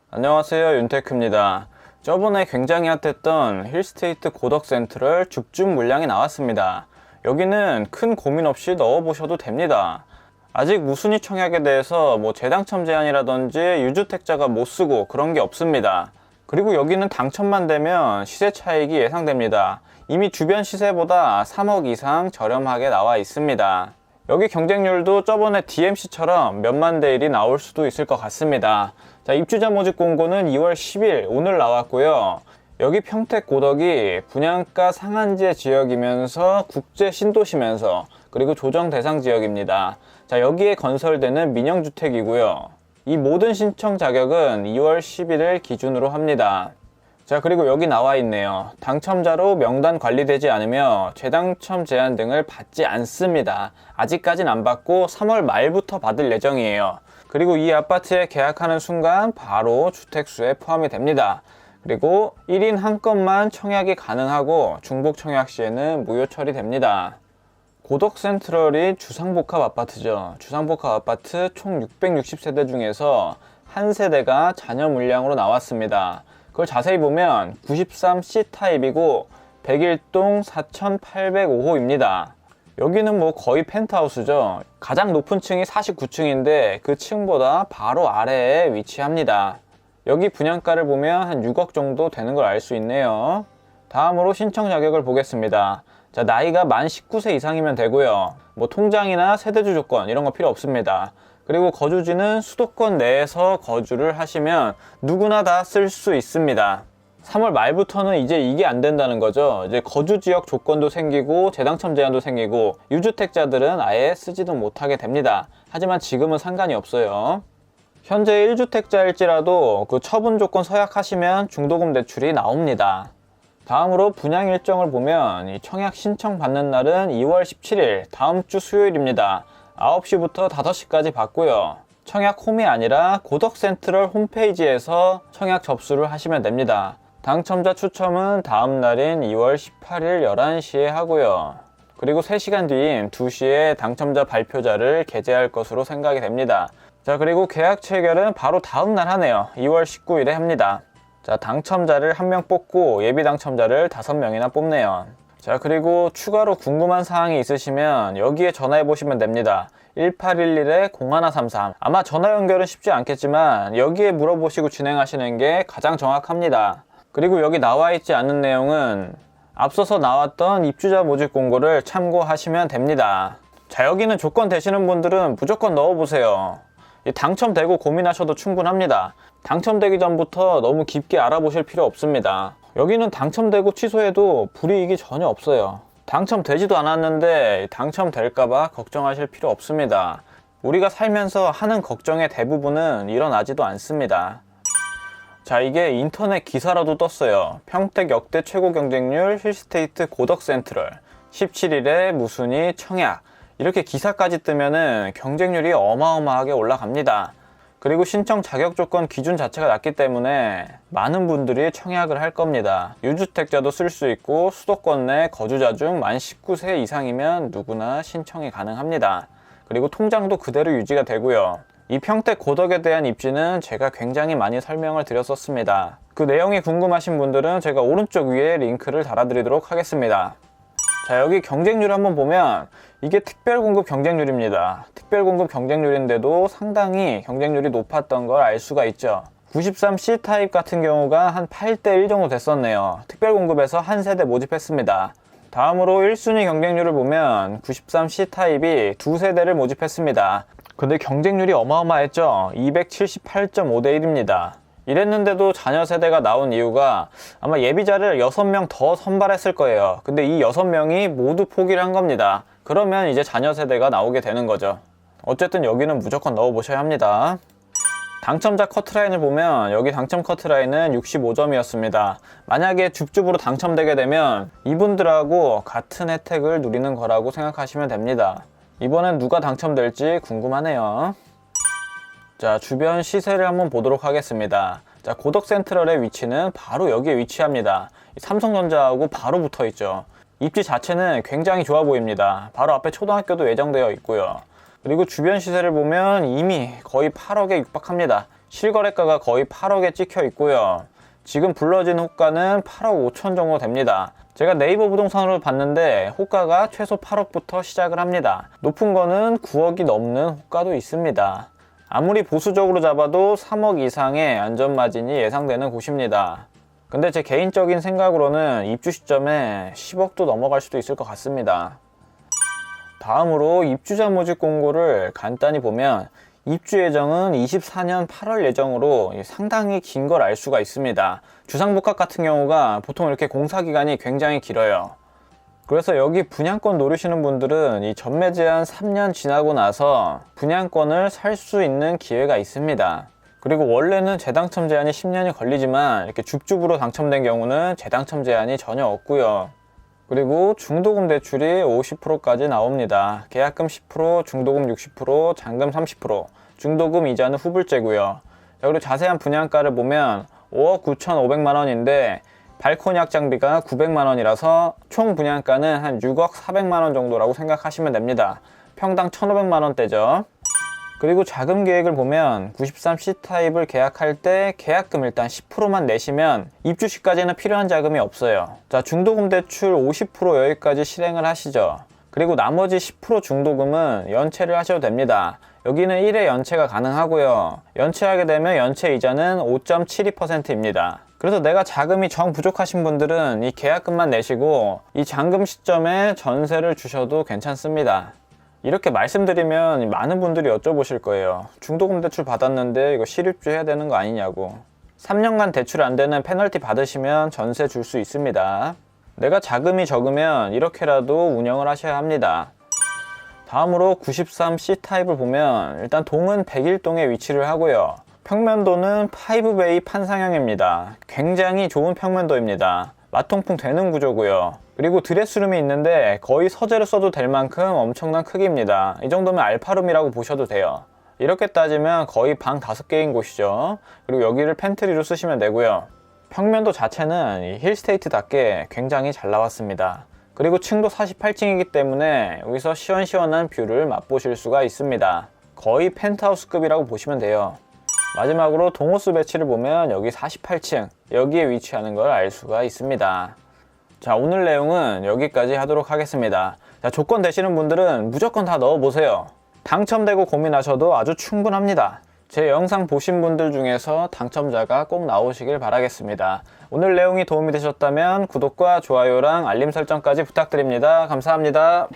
안녕하세요, 윤테크입니다. 저번에 굉장히 핫했던 힐스테이트 고덕센트럴 줍줍 물량이 나왔습니다. 여기는 큰 고민 없이 넣어보셔도 됩니다. 아직 무순위 청약에 대해서 재당첨 제한이라든지 유주택자가 못쓰고 그런 게 없습니다. 그리고 여기는 당첨만 되면 시세 차익이 예상됩니다. 이미 주변 시세보다 3억 이상 저렴하게 나와 있습니다. 여기 경쟁률도 저번에 DMC처럼 몇만 대 1이 나올 수도 있을 것 같습니다. 자, 입주자 모집 공고는 2월 10일 오늘 나왔고요. 여기 평택 고덕이 분양가 상한제 지역이면서 국제 신도시면서 그리고 조정 대상 지역입니다. 자, 여기에 건설되는 민영주택이고요. 이 모든 신청 자격은 2월 11일 기준으로 합니다. 자, 그리고 여기 나와 있네요. 당첨자로 명단 관리되지 않으며 재당첨 제한 등을 받지 않습니다. 아직까진 안 받고 3월 말부터 받을 예정이에요. 그리고 이 아파트에 계약하는 순간 바로 주택수에 포함이 됩니다. 그리고 1인 한 건만 청약이 가능하고 중복 청약 시에는 무효 처리됩니다. 고덕센트럴이 주상복합 아파트죠. 주상복합 아파트 총 660세대 중에서 한 세대가 잔여 물량으로 나왔습니다. 그걸 자세히 보면 93C 타입이고 101동 4805호입니다. 여기는 거의 펜트하우스죠. 가장 높은 층이 49층인데 그 층보다 바로 아래에 위치합니다. 여기 분양가를 보면 한 6억 정도 되는 걸 알 수 있네요. 다음으로 신청 자격을 보겠습니다. 자, 나이가 만 19세 이상이면 되고요. 통장이나 세대주 조건 이런 거 필요 없습니다. 그리고 거주지는 수도권 내에서 거주를 하시면 누구나 다 쓸 수 있습니다. 3월 말부터는 이제 이게 안 된다는 거죠. 이제 거주 지역 조건도 생기고 재당첨 제한도 생기고 유주택자들은 아예 쓰지도 못하게 됩니다. 하지만 지금은 상관이 없어요. 현재 1주택자일지라도 그 처분 조건 서약하시면 중도금 대출이 나옵니다. 다음으로 분양 일정을 보면 이 청약 신청 받는 날은 2월 17일 다음 주 수요일입니다. 9시부터 5시까지 받고요. 청약 홈이 아니라 고덕센트럴 홈페이지에서 청약 접수를 하시면 됩니다. 당첨자 추첨은 다음 날인 2월 18일 11시에 하고요. 그리고 3시간 뒤인 2시에 당첨자 발표자를 게재할 것으로 생각이 됩니다. 자, 그리고 계약 체결은 바로 다음 날 하네요. 2월 19일에 합니다. 자, 당첨자를 1명 뽑고 예비 당첨자를 5명이나 뽑네요. 자, 그리고 추가로 궁금한 사항이 있으시면 여기에 전화해 보시면 됩니다. 1811-0133. 아마 전화 연결은 쉽지 않겠지만 여기에 물어보시고 진행하시는 게 가장 정확합니다. 그리고 여기 나와 있지 않은 내용은 앞서서 나왔던 입주자 모집 공고를 참고하시면 됩니다. 자, 여기는 조건 되시는 분들은 무조건 넣어보세요. 당첨되고 고민하셔도 충분합니다. 당첨되기 전부터 너무 깊게 알아보실 필요 없습니다. 여기는 당첨되고 취소해도 불이익이 전혀 없어요. 당첨되지도 않았는데 당첨될까봐 걱정하실 필요 없습니다. 우리가 살면서 하는 걱정의 대부분은 일어나지도 않습니다. 자, 이게 인터넷 기사라도 떴어요. 평택 역대 최고 경쟁률 힐스테이트 고덕센트럴 17일에 무순위 청약. 이렇게 기사까지 뜨면은 경쟁률이 어마어마하게 올라갑니다. 그리고 신청 자격 조건 기준 자체가 낮기 때문에 많은 분들이 청약을 할 겁니다. 유주택자도 쓸 수 있고 수도권 내 거주자 중 만 19세 이상이면 누구나 신청이 가능합니다. 그리고 통장도 그대로 유지가 되고요. 이 평택 고덕에 대한 입지는 제가 굉장히 많이 설명을 드렸었습니다. 그 내용이 궁금하신 분들은 제가 오른쪽 위에 링크를 달아드리도록 하겠습니다. 자, 여기 경쟁률 한번 보면 이게 특별공급 경쟁률입니다. 특별공급 경쟁률인데도 상당히 경쟁률이 높았던 걸 알 수가 있죠. 93C 타입 같은 경우가 한 8대1 정도 됐었네요. 특별공급에서 한 세대 모집했습니다. 다음으로 1순위 경쟁률을 보면 93C 타입이 두 세대를 모집했습니다. 근데 경쟁률이 어마어마했죠. 278.5대 1입니다. 이랬는데도 자녀 세대가 나온 이유가 아마 예비자를 6명 더 선발했을 거예요. 근데 이 6명이 모두 포기를 한 겁니다. 그러면 이제 자녀 세대가 나오게 되는 거죠. 어쨌든 여기는 무조건 넣어보셔야 합니다. 당첨자 커트라인을 보면 여기 당첨 커트라인은 65점이었습니다. 만약에 줍줍으로 당첨되게 되면 이분들하고 같은 혜택을 누리는 거라고 생각하시면 됩니다. 이번엔 누가 당첨될지 궁금하네요. 자, 주변 시세를 한번 보도록 하겠습니다. 자, 고덕센트럴의 위치는 바로 여기에 위치합니다. 삼성전자하고 바로 붙어 있죠. 입지 자체는 굉장히 좋아 보입니다. 바로 앞에 초등학교도 예정되어 있고요. 그리고 주변 시세를 보면 이미 거의 8억에 육박합니다. 실거래가가 거의 8억에 찍혀 있고요. 지금 불러진 호가는 8억 5천 정도 됩니다. 제가 네이버 부동산으로 봤는데 호가가 최소 8억부터 시작을 합니다. 높은 거는 9억이 넘는 호가도 있습니다. 아무리 보수적으로 잡아도 3억 이상의 안전마진이 예상되는 곳입니다. 근데 제 개인적인 생각으로는 입주 시점에 10억도 넘어갈 수도 있을 것 같습니다. 다음으로 입주자 모집 공고를 간단히 보면 입주 예정은 24년 8월 예정으로 상당히 긴 걸 알 수가 있습니다. 주상복합 같은 경우가 보통 이렇게 공사 기간이 굉장히 길어요. 그래서 여기 분양권 노리시는 분들은 이 전매 제한 3년 지나고 나서 분양권을 살 수 있는 기회가 있습니다. 그리고 원래는 재당첨 제한이 10년이 걸리지만 이렇게 줍줍으로 당첨된 경우는 재당첨 제한이 전혀 없고요. 그리고 중도금 대출이 50%까지 나옵니다. 계약금 10%, 중도금 60%, 잔금 30%, 중도금 이자는 후불제고요. 그리고 자세한 분양가를 보면 5억 9,500만 원인데 발코니 확장비가 900만 원이라서 총 분양가는 한 6억 400만 원 정도라고 생각하시면 됩니다. 평당 1,500만 원대죠. 그리고 자금 계획을 보면 93C 타입을 계약할 때 계약금 일단 10%만 내시면 입주 시까지는 필요한 자금이 없어요. 자, 중도금 대출 50% 여기까지 실행을 하시죠. 그리고 나머지 10% 중도금은 연체를 하셔도 됩니다. 여기는 1회 연체가 가능하고요. 연체하게 되면 연체 이자는 5.72%입니다. 그래서 내가 자금이 정 부족하신 분들은 이 계약금만 내시고 이 잔금 시점에 전세를 주셔도 괜찮습니다. 이렇게 말씀드리면 많은 분들이 여쭤보실 거예요. 중도금 대출 받았는데 이거 실입주 해야 되는 거 아니냐고. 3년간 대출 안 되는 페널티 받으시면 전세 줄 수 있습니다. 내가 자금이 적으면 이렇게라도 운영을 하셔야 합니다. 다음으로 93C 타입을 보면 일단 동은 101동에 위치를 하고요. 평면도는 5베이 판상형입니다. 굉장히 좋은 평면도입니다. 마통풍 되는 구조고요. 그리고 드레스룸이 있는데 거의 서재로 써도 될 만큼 엄청난 크기입니다. 이 정도면 알파룸이라고 보셔도 돼요. 이렇게 따지면 거의 방 5개인 곳이죠. 그리고 여기를 팬트리로 쓰시면 되고요. 평면도 자체는 힐스테이트답게 굉장히 잘 나왔습니다. 그리고 층도 48층이기 때문에 여기서 시원시원한 뷰를 맛보실 수가 있습니다. 거의 펜트하우스급이라고 보시면 돼요. 마지막으로 동호수 배치를 보면 여기 48층, 여기에 위치하는 걸 알 수가 있습니다. 자, 오늘 내용은 여기까지 하도록 하겠습니다. 자, 조건 되시는 분들은 무조건 다 넣어보세요. 당첨되고 고민하셔도 아주 충분합니다. 제 영상 보신 분들 중에서 당첨자가 꼭 나오시길 바라겠습니다. 오늘 내용이 도움이 되셨다면 구독과 좋아요랑 알림 설정까지 부탁드립니다. 감사합니다.